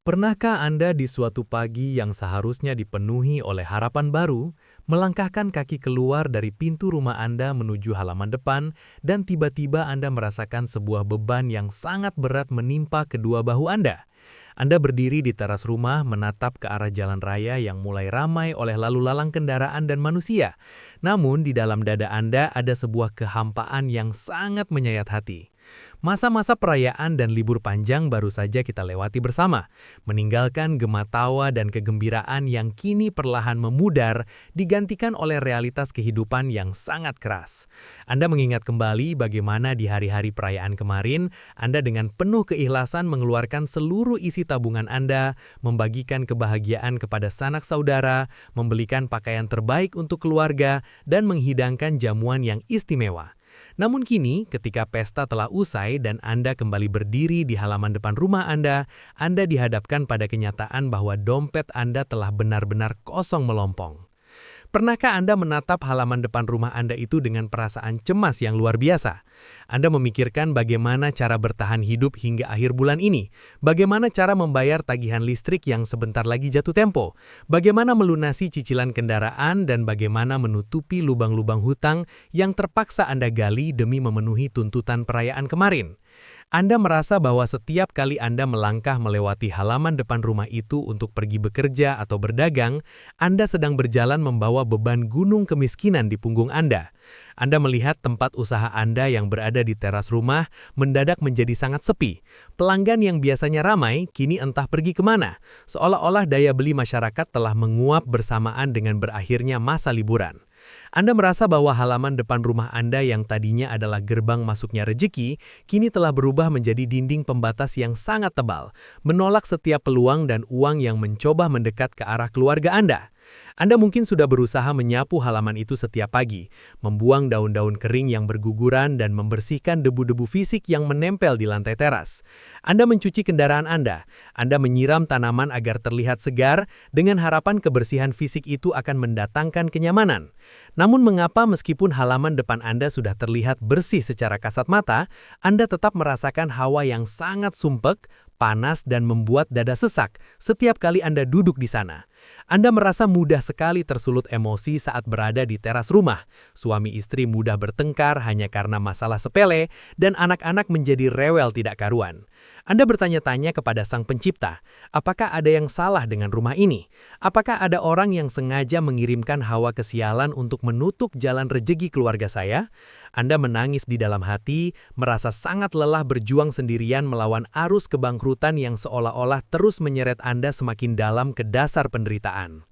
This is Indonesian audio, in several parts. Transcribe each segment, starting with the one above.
Pernahkah Anda di suatu pagi yang seharusnya dipenuhi oleh harapan baru, melangkahkan kaki keluar dari pintu rumah Anda menuju halaman depan, dan tiba-tiba Anda merasakan sebuah beban yang sangat berat menimpa kedua bahu Anda? Anda berdiri di teras rumah menatap ke arah jalan raya yang mulai ramai oleh lalu lalang kendaraan dan manusia. Namun di dalam dada Anda ada sebuah kehampaan yang sangat menyayat hati. Masa-masa perayaan dan libur panjang baru saja kita lewati bersama, meninggalkan gema tawa dan kegembiraan yang kini perlahan memudar, digantikan oleh realitas kehidupan yang sangat keras. Anda mengingat kembali bagaimana di hari-hari perayaan kemarin, Anda dengan penuh keikhlasan mengeluarkan seluruh isi tabungan Anda, membagikan kebahagiaan kepada sanak saudara, membelikan pakaian terbaik untuk keluarga, dan menghidangkan jamuan yang istimewa. Namun kini, ketika pesta telah usai dan Anda kembali berdiri di halaman depan rumah Anda dihadapkan pada kenyataan bahwa dompet Anda telah benar-benar kosong melompong. Pernahkah Anda menatap halaman depan rumah Anda itu dengan perasaan cemas yang luar biasa? Anda memikirkan bagaimana cara bertahan hidup hingga akhir bulan ini, bagaimana cara membayar tagihan listrik yang sebentar lagi jatuh tempo, bagaimana melunasi cicilan kendaraan, dan bagaimana menutupi lubang-lubang hutang yang terpaksa Anda gali demi memenuhi tuntutan perayaan kemarin. Anda merasa bahwa setiap kali Anda melangkah melewati halaman depan rumah itu untuk pergi bekerja atau berdagang, Anda sedang berjalan membawa beban gunung kemiskinan di punggung Anda. Anda melihat tempat usaha Anda yang berada di teras rumah mendadak menjadi sangat sepi. Pelanggan yang biasanya ramai, kini entah pergi kemana, seolah-olah daya beli masyarakat telah menguap bersamaan dengan berakhirnya masa liburan. Anda merasa bahwa halaman depan rumah Anda yang tadinya adalah gerbang masuknya rejeki, kini telah berubah menjadi dinding pembatas yang sangat tebal, menolak setiap peluang dan uang yang mencoba mendekat ke arah keluarga Anda. Anda mungkin sudah berusaha menyapu halaman itu setiap pagi, membuang daun-daun kering yang berguguran dan membersihkan debu-debu fisik yang menempel di lantai teras. Anda mencuci kendaraan Anda menyiram tanaman agar terlihat segar dengan harapan kebersihan fisik itu akan mendatangkan kenyamanan. Namun mengapa meskipun halaman depan Anda sudah terlihat bersih secara kasat mata, Anda tetap merasakan hawa yang sangat sumpek, panas, dan membuat dada sesak setiap kali Anda duduk di sana. Anda merasa mudah sekali tersulut emosi saat berada di teras rumah. Suami istri mudah bertengkar hanya karena masalah sepele, dan anak-anak menjadi rewel tidak karuan. Anda bertanya-tanya kepada Sang Pencipta, apakah ada yang salah dengan rumah ini? Apakah ada orang yang sengaja mengirimkan hawa kesialan untuk menutup jalan rejeki keluarga saya? Anda menangis di dalam hati, merasa sangat lelah berjuang sendirian melawan arus kebangkrutan yang seolah-olah terus menyeret Anda semakin dalam ke dasar penderitaan.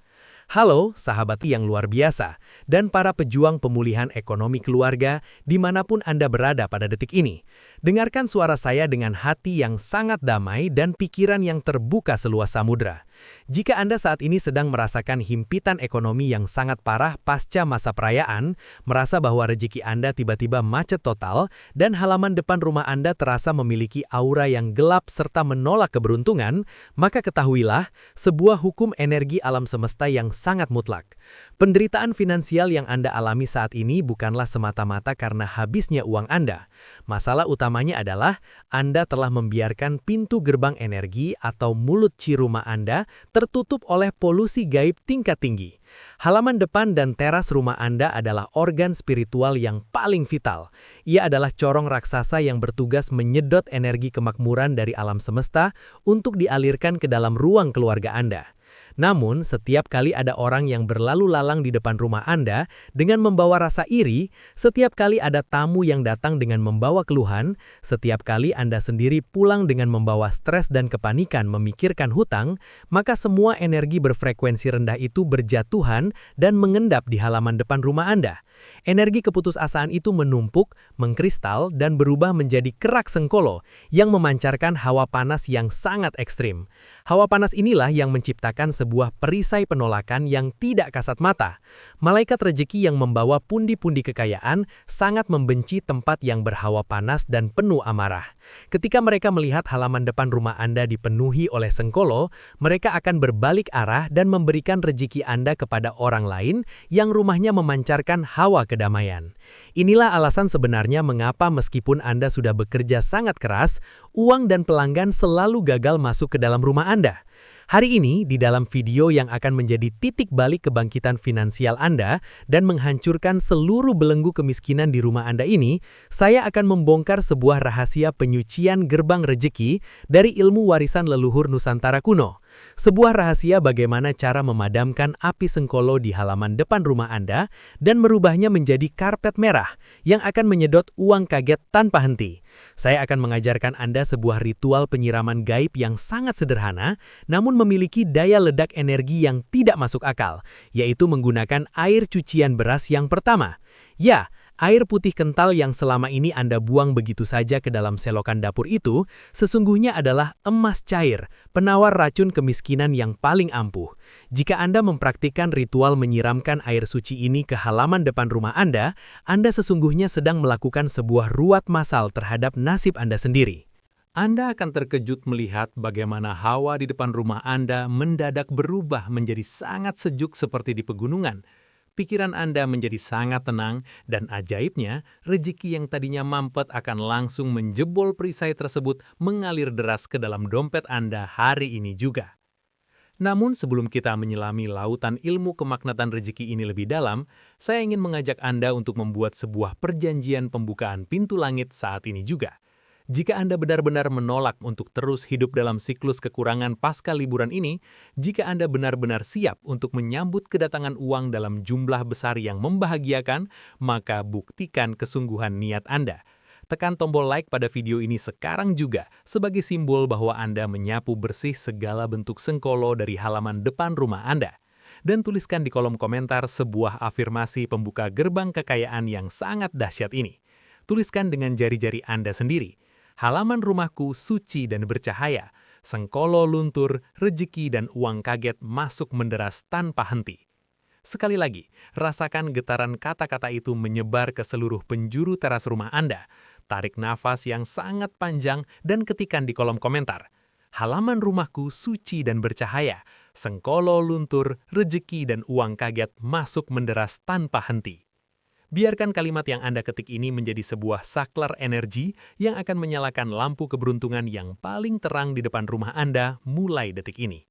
Halo, sahabat yang luar biasa, dan para pejuang pemulihan ekonomi keluarga dimanapun Anda berada pada detik ini. Dengarkan suara saya dengan hati yang sangat damai dan pikiran yang terbuka seluas samudra. Jika Anda saat ini sedang merasakan himpitan ekonomi yang sangat parah pasca masa perayaan, merasa bahwa rezeki Anda tiba-tiba macet total, dan halaman depan rumah Anda terasa memiliki aura yang gelap serta menolak keberuntungan, maka ketahuilah, sebuah hukum energi alam semesta yang sangat mutlak. Penderitaan finansial yang Anda alami saat ini bukanlah semata-mata karena habisnya uang Anda. Masalah utamanya adalah Anda telah membiarkan pintu gerbang energi atau mulut chi rumah Anda tertutup oleh polusi gaib tingkat tinggi. Halaman depan dan teras rumah Anda adalah organ spiritual yang paling vital. Ia adalah corong raksasa yang bertugas menyedot energi kemakmuran dari alam semesta untuk dialirkan ke dalam ruang keluarga Anda. Namun, setiap kali ada orang yang berlalu lalang di depan rumah Anda dengan membawa rasa iri, setiap kali ada tamu yang datang dengan membawa keluhan, setiap kali Anda sendiri pulang dengan membawa stres dan kepanikan memikirkan hutang, maka semua energi berfrekuensi rendah itu berjatuhan dan mengendap di halaman depan rumah Anda. Energi keputusasaan itu menumpuk, mengkristal, dan berubah menjadi kerak sengkolo yang memancarkan hawa panas yang sangat ekstrim. Hawa panas inilah yang menciptakan sebuah perisai penolakan yang tidak kasat mata. Malaikat rejeki yang membawa pundi-pundi kekayaan sangat membenci tempat yang berhawa panas dan penuh amarah. Ketika mereka melihat halaman depan rumah Anda dipenuhi oleh sengkolo, mereka akan berbalik arah dan memberikan rejeki Anda kepada orang lain yang rumahnya memancarkan hawa kedamaian. Inilah alasan sebenarnya mengapa meskipun Anda sudah bekerja sangat keras, uang dan pelanggan selalu gagal masuk ke dalam rumah Anda. Hari ini, di dalam video yang akan menjadi titik balik kebangkitan finansial Anda dan menghancurkan seluruh belenggu kemiskinan di rumah Anda ini, saya akan membongkar sebuah rahasia penyucian gerbang rejeki dari ilmu warisan leluhur Nusantara kuno. Sebuah rahasia bagaimana cara memadamkan api sengkolo di halaman depan rumah Anda dan merubahnya menjadi karpet merah yang akan menyedot uang kaget tanpa henti. Saya akan mengajarkan Anda sebuah ritual penyiraman gaib yang sangat sederhana, namun memiliki daya ledak energi yang tidak masuk akal, yaitu menggunakan air cucian beras yang pertama. Ya, air putih kental yang selama ini Anda buang begitu saja ke dalam selokan dapur itu, sesungguhnya adalah emas cair, penawar racun kemiskinan yang paling ampuh. Jika Anda mempraktikkan ritual menyiramkan air suci ini ke halaman depan rumah Anda sesungguhnya sedang melakukan sebuah ruat massal terhadap nasib Anda sendiri. Anda akan terkejut melihat bagaimana hawa di depan rumah Anda mendadak berubah menjadi sangat sejuk seperti di pegunungan. Pikiran Anda menjadi sangat tenang, dan ajaibnya, rezeki yang tadinya mampet akan langsung menjebol perisai tersebut mengalir deras ke dalam dompet Anda hari ini juga. Namun sebelum kita menyelami lautan ilmu kemaknatan rezeki ini lebih dalam, saya ingin mengajak Anda untuk membuat sebuah perjanjian pembukaan pintu langit saat ini juga. Jika Anda benar-benar menolak untuk terus hidup dalam siklus kekurangan pasca liburan ini, jika Anda benar-benar siap untuk menyambut kedatangan uang dalam jumlah besar yang membahagiakan, maka buktikan kesungguhan niat Anda. Tekan tombol like pada video ini sekarang juga sebagai simbol bahwa Anda menyapu bersih segala bentuk sengkolo dari halaman depan rumah Anda. Dan tuliskan di kolom komentar sebuah afirmasi pembuka gerbang kekayaan yang sangat dahsyat ini. Tuliskan dengan jari-jari Anda sendiri. Halaman rumahku suci dan bercahaya, sengkolo luntur, rejeki dan uang kaget masuk menderas tanpa henti. Sekali lagi, rasakan getaran kata-kata itu menyebar ke seluruh penjuru teras rumah Anda. Tarik nafas yang sangat panjang dan ketikkan di kolom komentar. Halaman rumahku suci dan bercahaya, sengkolo luntur, rejeki dan uang kaget masuk menderas tanpa henti. Biarkan kalimat yang Anda ketik ini menjadi sebuah saklar energi yang akan menyalakan lampu keberuntungan yang paling terang di depan rumah Anda mulai detik ini.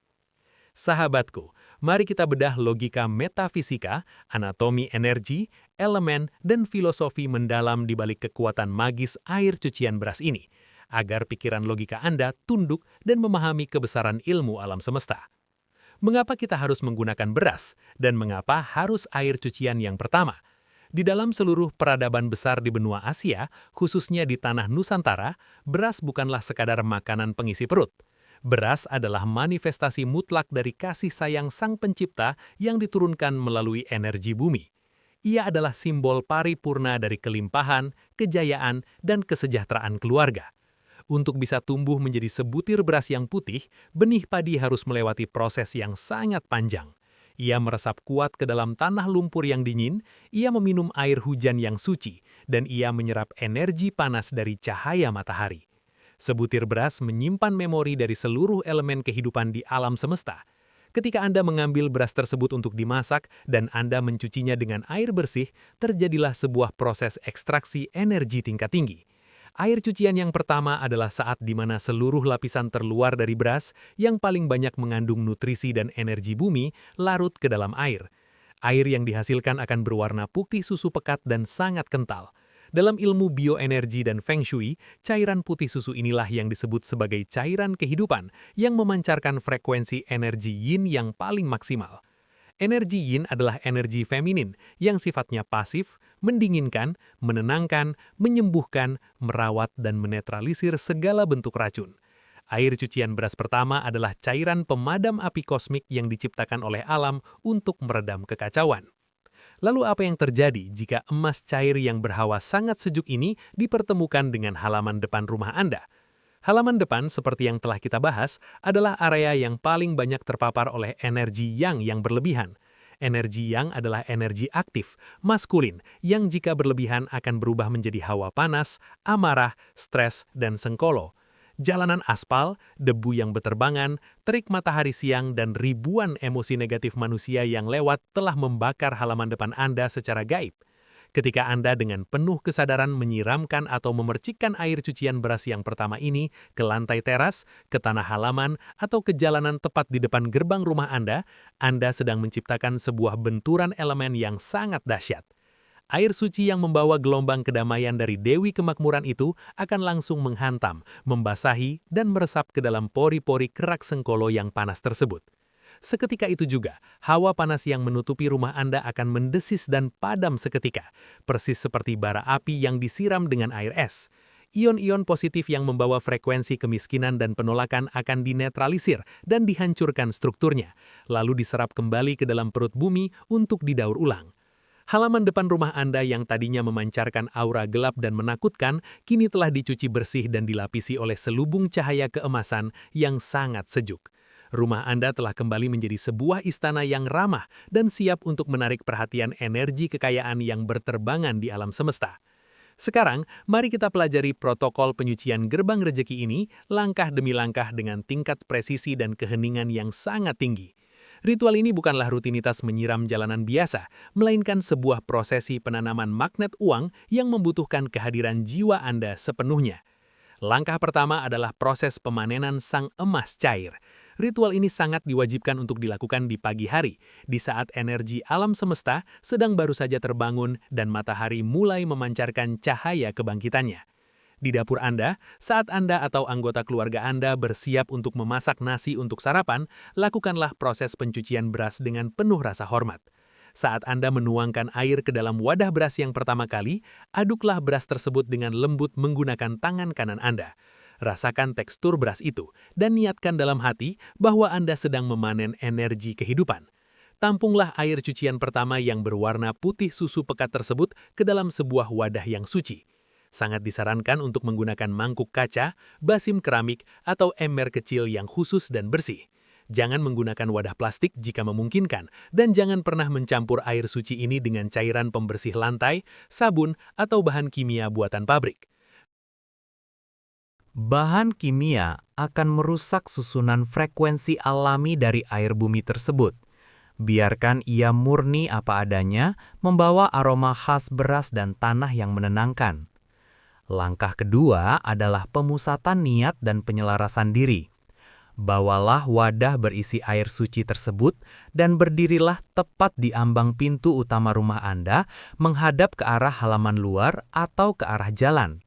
Sahabatku, mari kita bedah logika metafisika, anatomi energi, elemen, dan filosofi mendalam di balik kekuatan magis air cucian beras ini, agar pikiran logika Anda tunduk dan memahami kebesaran ilmu alam semesta. Mengapa kita harus menggunakan beras, dan mengapa harus air cucian yang pertama? Di dalam seluruh peradaban besar di benua Asia, khususnya di tanah Nusantara, beras bukanlah sekadar makanan pengisi perut. Beras adalah manifestasi mutlak dari kasih sayang Sang Pencipta yang diturunkan melalui energi bumi. Ia adalah simbol paripurna dari kelimpahan, kejayaan, dan kesejahteraan keluarga. Untuk bisa tumbuh menjadi sebutir beras yang putih, benih padi harus melewati proses yang sangat panjang. Ia meresap kuat ke dalam tanah lumpur yang dingin, ia meminum air hujan yang suci, dan ia menyerap energi panas dari cahaya matahari. Sebutir beras menyimpan memori dari seluruh elemen kehidupan di alam semesta. Ketika Anda mengambil beras tersebut untuk dimasak dan Anda mencucinya dengan air bersih, terjadilah sebuah proses ekstraksi energi tingkat tinggi. Air cucian yang pertama adalah saat di mana seluruh lapisan terluar dari beras yang paling banyak mengandung nutrisi dan energi bumi larut ke dalam air. Air yang dihasilkan akan berwarna putih susu pekat dan sangat kental. Dalam ilmu bioenergi dan feng shui, cairan putih susu inilah yang disebut sebagai cairan kehidupan yang memancarkan frekuensi energi yin yang paling maksimal. Energi yin adalah energi feminin yang sifatnya pasif, mendinginkan, menenangkan, menyembuhkan, merawat, dan menetralisir segala bentuk racun. Air cucian beras pertama adalah cairan pemadam api kosmik yang diciptakan oleh alam untuk meredam kekacauan. Lalu apa yang terjadi jika emas cair yang berhawa sangat sejuk ini dipertemukan dengan halaman depan rumah Anda? Halaman depan, seperti yang telah kita bahas, adalah area yang paling banyak terpapar oleh energi yang berlebihan. Energi yang adalah energi aktif, maskulin, yang jika berlebihan akan berubah menjadi hawa panas, amarah, stres, dan sengkolo. Jalanan aspal, debu yang beterbangan, terik matahari siang, dan ribuan emosi negatif manusia yang lewat telah membakar halaman depan Anda secara gaib. Ketika Anda dengan penuh kesadaran menyiramkan atau memercikkan air cucian beras yang pertama ini ke lantai teras, ke tanah halaman, atau ke jalanan tepat di depan gerbang rumah Anda sedang menciptakan sebuah benturan elemen yang sangat dahsyat. Air suci yang membawa gelombang kedamaian dari Dewi Kemakmuran itu akan langsung menghantam, membasahi, dan meresap ke dalam pori-pori kerak Sengkolo yang panas tersebut. Seketika itu juga, hawa panas yang menutupi rumah Anda akan mendesis dan padam seketika, persis seperti bara api yang disiram dengan air es. Ion-ion positif yang membawa frekuensi kemiskinan dan penolakan akan dinetralisir dan dihancurkan strukturnya, lalu diserap kembali ke dalam perut bumi untuk didaur ulang. Halaman depan rumah Anda yang tadinya memancarkan aura gelap dan menakutkan, kini telah dicuci bersih dan dilapisi oleh selubung cahaya keemasan yang sangat sejuk. Rumah Anda telah kembali menjadi sebuah istana yang ramah dan siap untuk menarik perhatian energi kekayaan yang berterbangan di alam semesta. Sekarang, mari kita pelajari protokol penyucian gerbang rejeki ini langkah demi langkah dengan tingkat presisi dan keheningan yang sangat tinggi. Ritual ini bukanlah rutinitas menyiram jalanan biasa, melainkan sebuah prosesi penanaman magnet uang yang membutuhkan kehadiran jiwa Anda sepenuhnya. Langkah pertama adalah proses pemanenan sang emas cair. Ritual ini sangat diwajibkan untuk dilakukan di pagi hari, di saat energi alam semesta sedang baru saja terbangun dan matahari mulai memancarkan cahaya kebangkitannya. Di dapur Anda, saat Anda atau anggota keluarga Anda bersiap untuk memasak nasi untuk sarapan, lakukanlah proses pencucian beras dengan penuh rasa hormat. Saat Anda menuangkan air ke dalam wadah beras yang pertama kali, aduklah beras tersebut dengan lembut menggunakan tangan kanan Anda. Rasakan tekstur beras itu, dan niatkan dalam hati bahwa Anda sedang memanen energi kehidupan. Tampunglah air cucian pertama yang berwarna putih susu pekat tersebut ke dalam sebuah wadah yang suci. Sangat disarankan untuk menggunakan mangkuk kaca, basim keramik, atau ember kecil yang khusus dan bersih. Jangan menggunakan wadah plastik jika memungkinkan, dan jangan pernah mencampur air suci ini dengan cairan pembersih lantai, sabun, atau bahan kimia buatan pabrik. Bahan kimia akan merusak susunan frekuensi alami dari air bumi tersebut. Biarkan ia murni apa adanya, membawa aroma khas beras dan tanah yang menenangkan. Langkah kedua adalah pemusatan niat dan penyelarasan diri. Bawalah wadah berisi air suci tersebut dan berdirilah tepat di ambang pintu utama rumah Anda, menghadap ke arah halaman luar atau ke arah jalan.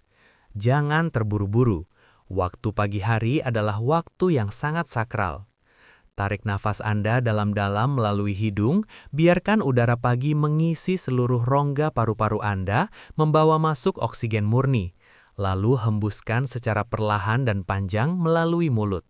Jangan terburu-buru. Waktu pagi hari adalah waktu yang sangat sakral. Tarik nafas Anda dalam-dalam melalui hidung, biarkan udara pagi mengisi seluruh rongga paru-paru Anda, membawa masuk oksigen murni. Lalu hembuskan secara perlahan dan panjang melalui mulut.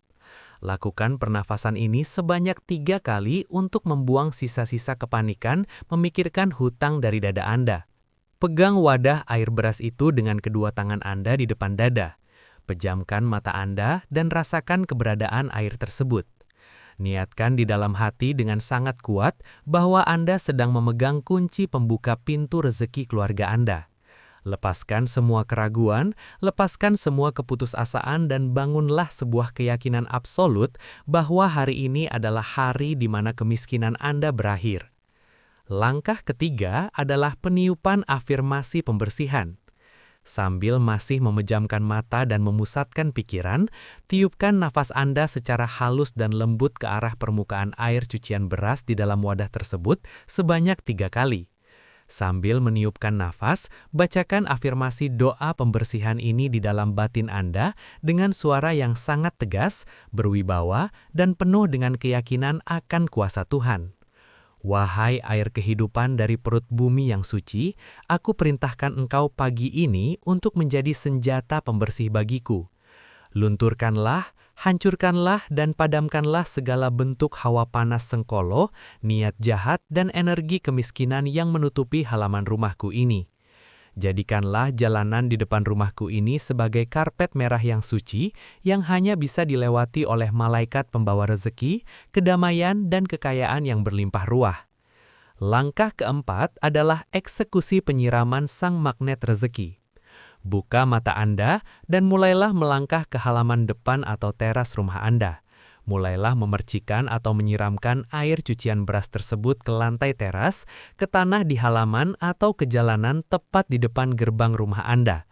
Lakukan pernafasan ini sebanyak 3 kali untuk membuang sisa-sisa kepanikan memikirkan hutang dari dada Anda. Pegang wadah air beras itu dengan kedua tangan Anda di depan dada. Pejamkan mata Anda dan rasakan keberadaan air tersebut. Niatkan di dalam hati dengan sangat kuat bahwa Anda sedang memegang kunci pembuka pintu rezeki keluarga Anda. Lepaskan semua keraguan, lepaskan semua keputusasaan dan bangunlah sebuah keyakinan absolut bahwa hari ini adalah hari di mana kemiskinan Anda berakhir. Langkah ketiga adalah peniupan afirmasi pembersihan. Sambil masih memejamkan mata dan memusatkan pikiran, tiupkan nafas Anda secara halus dan lembut ke arah permukaan air cucian beras di dalam wadah tersebut sebanyak 3 kali. Sambil meniupkan nafas, bacakan afirmasi doa pembersihan ini di dalam batin Anda dengan suara yang sangat tegas, berwibawa, dan penuh dengan keyakinan akan kuasa Tuhan. Wahai air kehidupan dari perut bumi yang suci, aku perintahkan engkau pagi ini untuk menjadi senjata pembersih bagiku. Lunturkanlah, hancurkanlah, dan padamkanlah segala bentuk hawa panas Sengkolo, niat jahat, dan energi kemiskinan yang menutupi halaman rumahku ini. Jadikanlah jalanan di depan rumahku ini sebagai karpet merah yang suci, yang hanya bisa dilewati oleh malaikat pembawa rezeki, kedamaian, dan kekayaan yang berlimpah ruah. Langkah keempat adalah eksekusi penyiraman sang magnet rezeki. Buka mata Anda dan mulailah melangkah ke halaman depan atau teras rumah Anda. Mulailah memercikan atau menyiramkan air cucian beras tersebut ke lantai teras, ke tanah di halaman atau ke jalanan tepat di depan gerbang rumah Anda.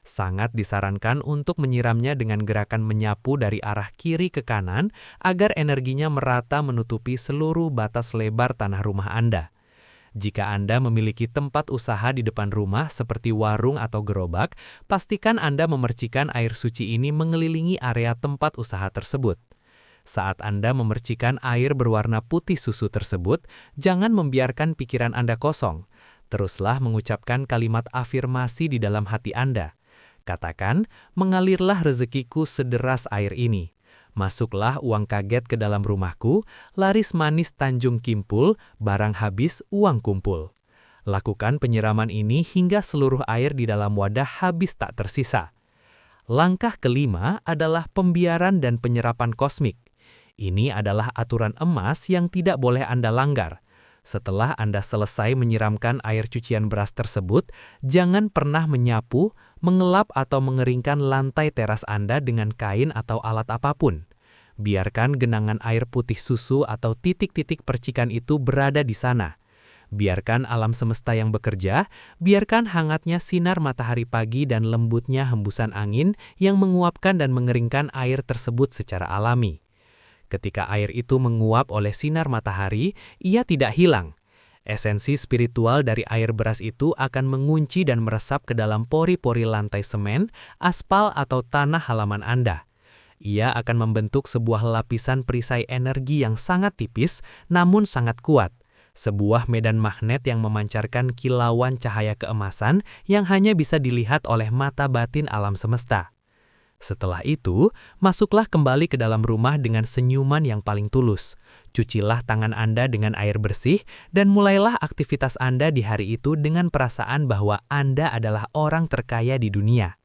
Sangat disarankan untuk menyiramnya dengan gerakan menyapu dari arah kiri ke kanan agar energinya merata menutupi seluruh batas lebar tanah rumah Anda. Jika Anda memiliki tempat usaha di depan rumah seperti warung atau gerobak, pastikan Anda memercikan air suci ini mengelilingi area tempat usaha tersebut. Saat Anda memercikan air berwarna putih susu tersebut, jangan membiarkan pikiran Anda kosong. Teruslah mengucapkan kalimat afirmasi di dalam hati Anda. Katakan, mengalirlah rezekiku sederas air ini. Masuklah uang kaget ke dalam rumahku, laris manis Tanjung Kimpul, barang habis uang kumpul. Lakukan penyiraman ini hingga seluruh air di dalam wadah habis tak tersisa. Langkah kelima adalah pembiaran dan penyerapan kosmik. Ini adalah aturan emas yang tidak boleh Anda langgar. Setelah Anda selesai menyiramkan air cucian beras tersebut, jangan pernah menyapu, mengelap atau mengeringkan lantai teras Anda dengan kain atau alat apapun. Biarkan genangan air putih susu atau titik-titik percikan itu berada di sana. Biarkan alam semesta yang bekerja, biarkan hangatnya sinar matahari pagi dan lembutnya hembusan angin yang menguapkan dan mengeringkan air tersebut secara alami. Ketika air itu menguap oleh sinar matahari, ia tidak hilang. Esensi spiritual dari air beras itu akan mengunci dan meresap ke dalam pori-pori lantai semen, aspal atau tanah halaman Anda. Ia akan membentuk sebuah lapisan perisai energi yang sangat tipis, namun sangat kuat. Sebuah medan magnet yang memancarkan kilauan cahaya keemasan yang hanya bisa dilihat oleh mata batin alam semesta. Setelah itu, masuklah kembali ke dalam rumah dengan senyuman yang paling tulus. Cucilah tangan Anda dengan air bersih, dan mulailah aktivitas Anda di hari itu dengan perasaan bahwa Anda adalah orang terkaya di dunia.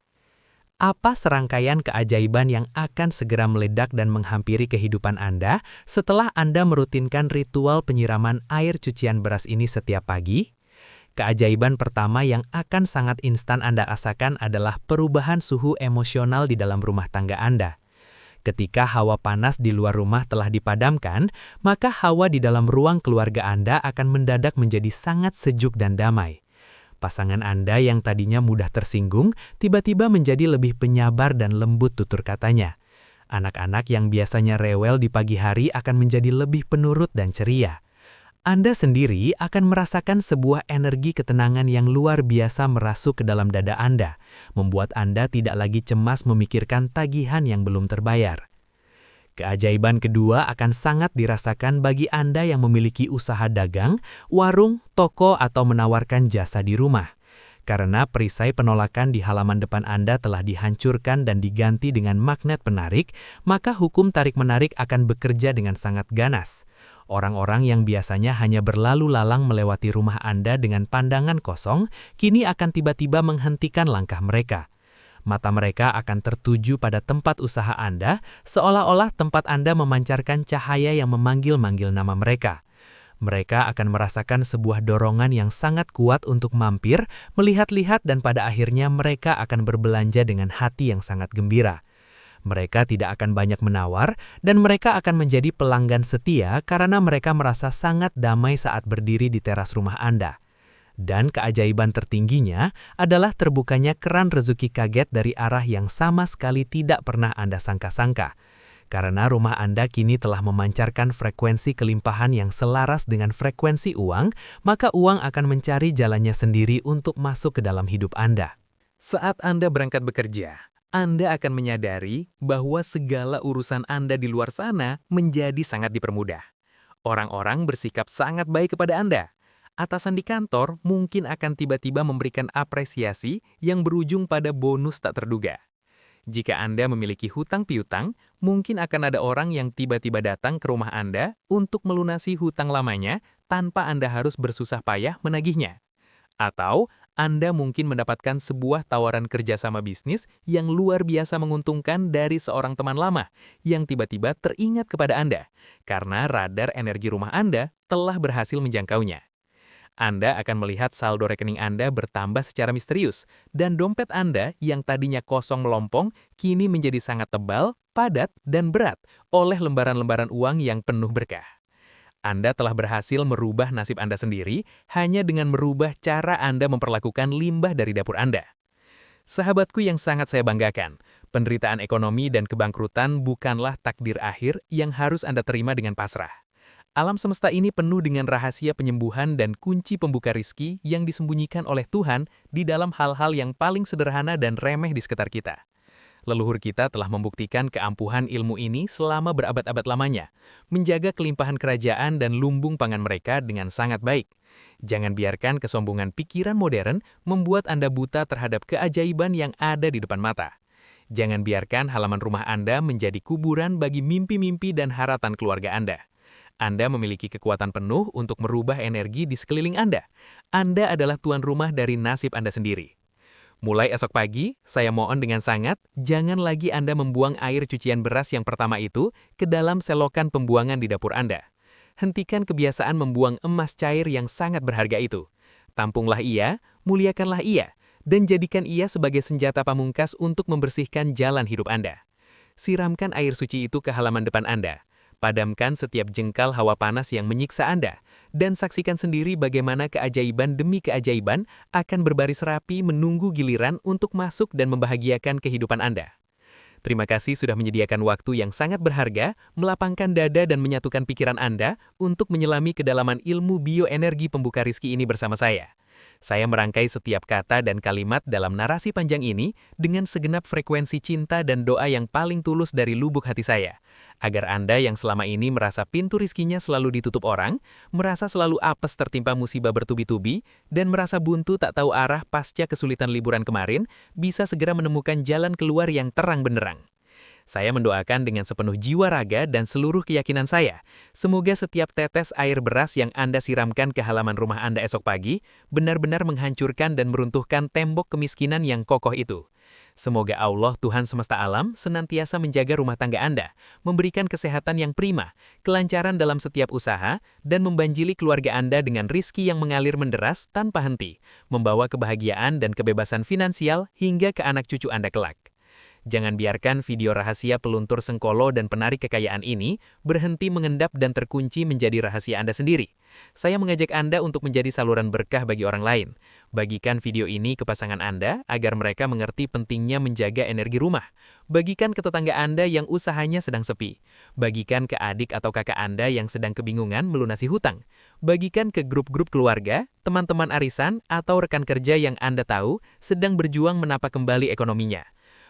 Apa serangkaian keajaiban yang akan segera meledak dan menghampiri kehidupan Anda setelah Anda merutinkan ritual penyiraman air cucian beras ini setiap pagi? Keajaiban pertama yang akan sangat instan Anda rasakan adalah perubahan suhu emosional di dalam rumah tangga Anda. Ketika hawa panas di luar rumah telah dipadamkan, maka hawa di dalam ruang keluarga Anda akan mendadak menjadi sangat sejuk dan damai. Pasangan Anda yang tadinya mudah tersinggung, tiba-tiba menjadi lebih penyabar dan lembut tutur katanya. Anak-anak yang biasanya rewel di pagi hari akan menjadi lebih penurut dan ceria. Anda sendiri akan merasakan sebuah energi ketenangan yang luar biasa merasuk ke dalam dada Anda, membuat Anda tidak lagi cemas memikirkan tagihan yang belum terbayar. Keajaiban kedua akan sangat dirasakan bagi Anda yang memiliki usaha dagang, warung, toko, atau menawarkan jasa di rumah. Karena perisai penolakan di halaman depan Anda telah dihancurkan dan diganti dengan magnet penarik, maka hukum tarik-menarik akan bekerja dengan sangat ganas. Orang-orang yang biasanya hanya berlalu lalang melewati rumah Anda dengan pandangan kosong, kini akan tiba-tiba menghentikan langkah mereka. Mata mereka akan tertuju pada tempat usaha Anda, seolah-olah tempat Anda memancarkan cahaya yang memanggil-manggil nama mereka. Mereka akan merasakan sebuah dorongan yang sangat kuat untuk mampir, melihat-lihat, dan pada akhirnya mereka akan berbelanja dengan hati yang sangat gembira. Mereka tidak akan banyak menawar, dan mereka akan menjadi pelanggan setia karena mereka merasa sangat damai saat berdiri di teras rumah Anda. Dan keajaiban tertingginya adalah terbukanya keran rezeki kaget dari arah yang sama sekali tidak pernah Anda sangka-sangka. Karena rumah Anda kini telah memancarkan frekuensi kelimpahan yang selaras dengan frekuensi uang, maka uang akan mencari jalannya sendiri untuk masuk ke dalam hidup Anda. Saat Anda berangkat bekerja, Anda akan menyadari bahwa segala urusan Anda di luar sana menjadi sangat dipermudah. Orang-orang bersikap sangat baik kepada Anda. Atasan di kantor mungkin akan tiba-tiba memberikan apresiasi yang berujung pada bonus tak terduga. Jika Anda memiliki hutang piutang, mungkin akan ada orang yang tiba-tiba datang ke rumah Anda untuk melunasi hutang lamanya tanpa Anda harus bersusah payah menagihnya. Atau Anda mungkin mendapatkan sebuah tawaran kerjasama bisnis yang luar biasa menguntungkan dari seorang teman lama yang tiba-tiba teringat kepada Anda karena radar energi rumah Anda telah berhasil menjangkaunya. Anda akan melihat saldo rekening Anda bertambah secara misterius, dan dompet Anda yang tadinya kosong melompong, kini menjadi sangat tebal, padat, dan berat oleh lembaran-lembaran uang yang penuh berkah. Anda telah berhasil merubah nasib Anda sendiri hanya dengan merubah cara Anda memperlakukan limbah dari dapur Anda. Sahabatku yang sangat saya banggakan, penderitaan ekonomi dan kebangkrutan bukanlah takdir akhir yang harus Anda terima dengan pasrah. Alam semesta ini penuh dengan rahasia penyembuhan dan kunci pembuka rizki yang disembunyikan oleh Tuhan di dalam hal-hal yang paling sederhana dan remeh di sekitar kita. Leluhur kita telah membuktikan keampuhan ilmu ini selama berabad-abad lamanya, menjaga kelimpahan kerajaan dan lumbung pangan mereka dengan sangat baik. Jangan biarkan kesombongan pikiran modern membuat Anda buta terhadap keajaiban yang ada di depan mata. Jangan biarkan halaman rumah Anda menjadi kuburan bagi mimpi-mimpi dan harapan keluarga Anda. Anda memiliki kekuatan penuh untuk merubah energi di sekeliling Anda. Anda adalah tuan rumah dari nasib Anda sendiri. Mulai esok pagi, saya mohon dengan sangat, jangan lagi Anda membuang air cucian beras yang pertama itu ke dalam selokan pembuangan di dapur Anda. Hentikan kebiasaan membuang emas cair yang sangat berharga itu. Tampunglah ia, muliakanlah ia, dan jadikan ia sebagai senjata pamungkas untuk membersihkan jalan hidup Anda. Siramkan air suci itu ke halaman depan Anda. Padamkan setiap jengkal hawa panas yang menyiksa Anda, dan saksikan sendiri bagaimana keajaiban demi keajaiban akan berbaris rapi menunggu giliran untuk masuk dan membahagiakan kehidupan Anda. Terima kasih sudah menyediakan waktu yang sangat berharga, melapangkan dada dan menyatukan pikiran Anda untuk menyelami kedalaman ilmu bioenergi pembuka rizki ini bersama saya. Saya merangkai setiap kata dan kalimat dalam narasi panjang ini dengan segenap frekuensi cinta dan doa yang paling tulus dari lubuk hati saya, agar Anda yang selama ini merasa pintu rizkinya selalu ditutup orang, merasa selalu apes tertimpa musibah bertubi-tubi, dan merasa buntu tak tahu arah pasca kesulitan liburan kemarin, bisa segera menemukan jalan keluar yang terang benderang. Saya mendoakan dengan sepenuh jiwa raga dan seluruh keyakinan saya, semoga setiap tetes air beras yang Anda siramkan ke halaman rumah Anda esok pagi, benar-benar menghancurkan dan meruntuhkan tembok kemiskinan yang kokoh itu. Semoga Allah Tuhan semesta alam senantiasa menjaga rumah tangga Anda, memberikan kesehatan yang prima, kelancaran dalam setiap usaha, dan membanjili keluarga Anda dengan rizki yang mengalir menderas tanpa henti, membawa kebahagiaan dan kebebasan finansial hingga ke anak cucu Anda kelak. Jangan biarkan video rahasia peluntur Sengkolo dan penarik kekayaan ini berhenti mengendap dan terkunci menjadi rahasia Anda sendiri. Saya mengajak Anda untuk menjadi saluran berkah bagi orang lain. Bagikan video ini ke pasangan Anda agar mereka mengerti pentingnya menjaga energi rumah. Bagikan ke tetangga Anda yang usahanya sedang sepi. Bagikan ke adik atau kakak Anda yang sedang kebingungan melunasi hutang. Bagikan ke grup-grup keluarga, teman-teman arisan, atau rekan kerja yang Anda tahu sedang berjuang menapak kembali ekonominya.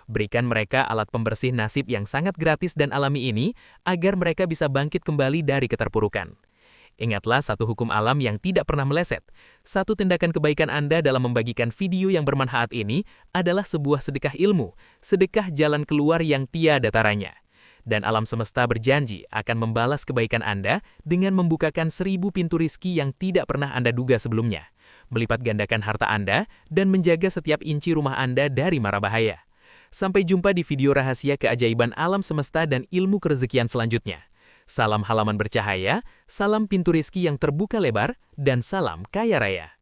Berikan mereka alat pembersih nasib yang sangat gratis dan alami ini, agar mereka bisa bangkit kembali dari keterpurukan. Ingatlah satu hukum alam yang tidak pernah meleset. Satu tindakan kebaikan Anda dalam membagikan video yang bermanfaat ini adalah sebuah sedekah ilmu, sedekah jalan keluar yang tiada taranya. Dan alam semesta berjanji akan membalas kebaikan Anda dengan membukakan 1000 pintu rizki yang tidak pernah Anda duga sebelumnya, melipat gandakan harta Anda, dan menjaga setiap inci rumah Anda dari mara bahaya. Sampai jumpa di video rahasia keajaiban alam semesta dan ilmu kerezekian selanjutnya. Salam halaman bercahaya, salam pintu rizki yang terbuka lebar, dan salam kaya raya.